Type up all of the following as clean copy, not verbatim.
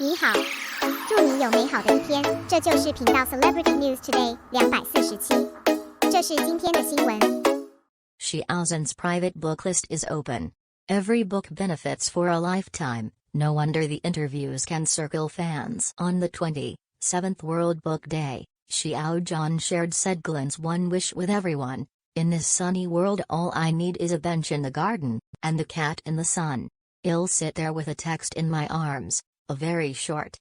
你好，祝你有美好的一天。这就是频道 Celebrity News Today 247。这是今天的新闻。Xiao Zhan's private book list is open. Every book benefits for a lifetime. No wonder the interviews can circle fans. On the 27th World Book Day, Xiao Zhan shared Sedglin's one wish with everyone. In this sunny world, all I need is a bench in the garden, and the cat in the sun. I'll sit there with a text in my arms. A very short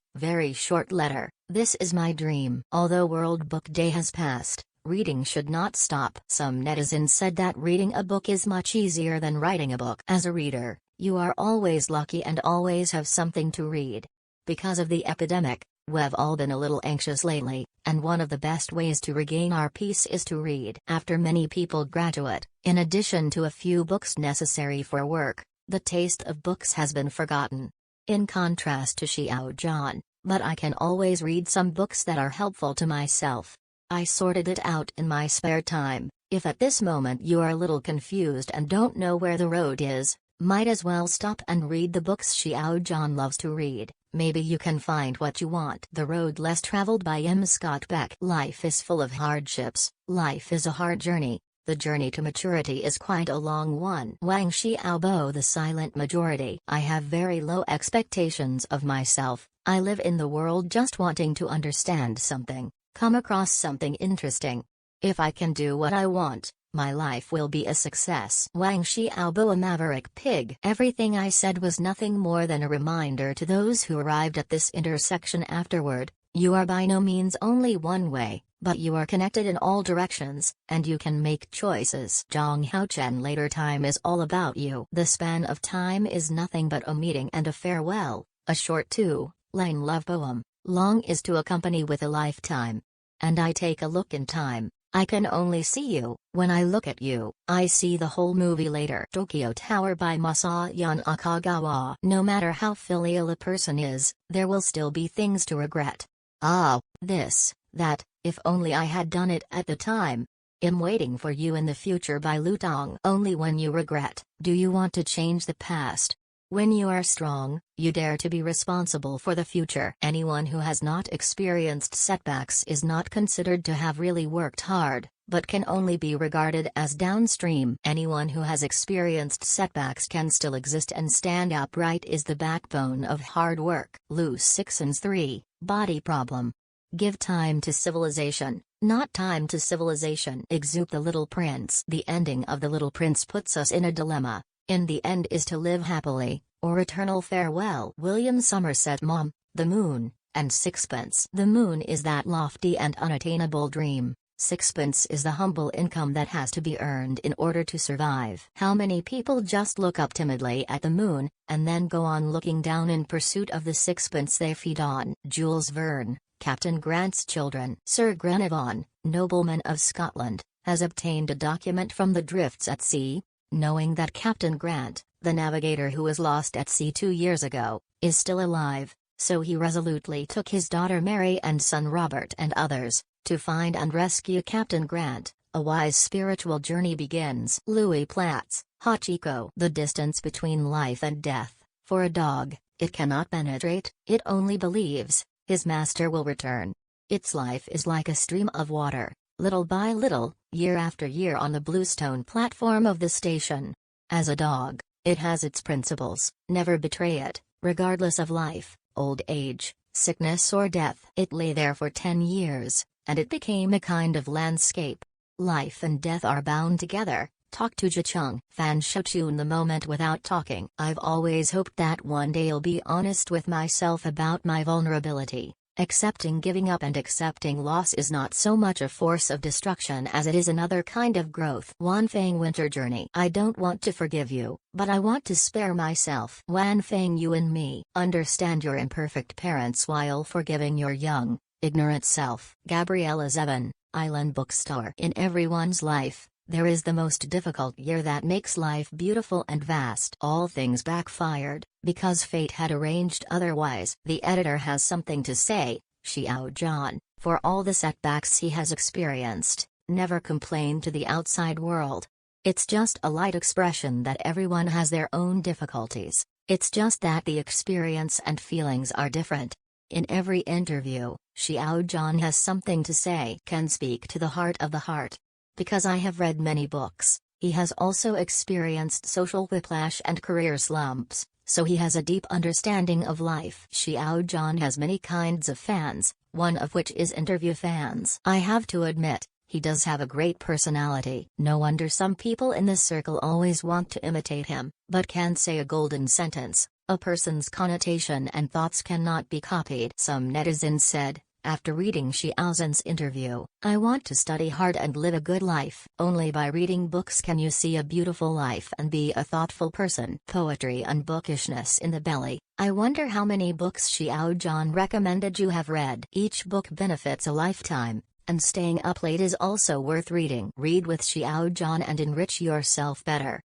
letter. This is my dream. Although World Book Day has passed, reading should not stop. Some netizens said that reading a book is much easier than writing a book. As a reader, you are always lucky and always have something to read. Because of the epidemic, we've all been a little anxious lately, and one of the best ways to regain our peace is to read. After many people graduate, in addition to a few books necessary for work, the taste of books has been forgotten. In contrast to Xiao Zhan, but I can always read some books that are helpful to myself. I sorted it out in my spare time. If at this moment you are a little confused and don't know where the road is, might as well stop and read the books Xiao Zhan loves to read. Maybe you can find what you want. The Road Less Traveled by M. Scott Beck. Life is full of hardships. Life is a hard journey. The journey to maturity is quite a long one. Wang Xiaobo, the silent majority. I have very low expectations of myself. I live in the world just wanting to understand something, come across something interesting. If I can do what I want, my life will be a success. Wang Xiaobo, a maverick pig. Everything I said was nothing more than a reminder to those who arrived at this intersection afterward. You are by no means only one way, but you are connected in all directions, and you can make choices. Zhang Haochen. Later time is all about you. The span of time is nothing but a meeting and a farewell, a short two-line love poem. Long is to accompany with a lifetime. And I take a look in time. I can only see you. When I look at you, I see the whole movie later. Tokyo Tower by Masayan Akagawa. No matter how filial a person is, there will still be things to regret. Ah, this, that, if only I had done it at the time. I'm Waiting for You in the Future by Lu Tong. Only when you regret, do you want to change the past. When you are strong, you dare to be responsible for the future. Anyone who has not experienced setbacks is not considered to have really worked hard, but can only be regarded as downstream. Anyone who has experienced setbacks can still exist and stand upright is the backbone of hard work. Lu Cixin's 3, Body Problem. Give time to civilization, not time to civilization. Exude The Little Prince. The ending of The Little Prince puts us in a dilemma. In the end is to live happily, or eternal farewell. William Somerset Maugham, The Moon, and Sixpence. The moon is that lofty and unattainable dream. Sixpence is the humble income that has to be earned in order to survive. How many people just look up timidly at the moon, and then go on looking down in pursuit of the sixpence they feed on? Jules Verne, Captain Grant's Children. Sir Glenavon, nobleman of Scotland, has obtained a document from the drifts at sea. Knowing that Captain Grant, the navigator who was lost at sea 2 years ago, is still alive, so he resolutely took his daughter Mary and son Robert and others, to find and rescue Captain Grant. A wise spiritual journey begins. Louis Platz, Hachiko. The distance between life and death, for a dog, it cannot penetrate, it only believes, his master will return. Its life is like a stream of water, little by little, year after year on the bluestone platform of the station. As a dog, it has its principles. Never betray it, regardless of life, old age, sickness or death. It lay there for 10 years, and it became a kind of landscape. Life and death are bound together. Talk to Jicheng. Fan Shouchun. The moment without talking. I've always hoped that one day I'll be honest with myself about my vulnerability. Accepting giving up and accepting loss is not so much a force of destruction as it is another kind of growth. Wanfeng. Winter Journey. I don't want to forgive you, but I want to spare myself. Wanfeng. You and me. Understand your imperfect parents while forgiving your young, ignorant self. Gabriella Zevin, Island Bookstore. In everyone's life, there is the most difficult year that makes life beautiful and vast. All things backfired, because fate had arranged otherwise. The editor has something to say. Xiao Zhan, for all the setbacks he has experienced, never complained to the outside world. It's just a light expression that everyone has their own difficulties. It's just that the experience and feelings are different. In every interview, Xiao Zhan has something to say, can speak to the heart. Because I have read many books, he has also experienced social whiplash and career slumps, so he has a deep understanding of life. Xiao Zhan has many kinds of fans, one of which is interview fans. I have to admit, he does have a great personality. No wonder some people in this circle always want to imitate him, but can't say a golden sentence. A person's connotation and thoughts cannot be copied. Some netizens said, after reading Xiao Zhan's interview, I want to study hard and live a good life. Only by reading books can you see a beautiful life and be a thoughtful person. Poetry and bookishness in the belly. I wonder how many books Xiao Zhan recommended you have read. Each book benefits a lifetime, and staying up late is also worth reading. Read with Xiao Zhan and enrich yourself better.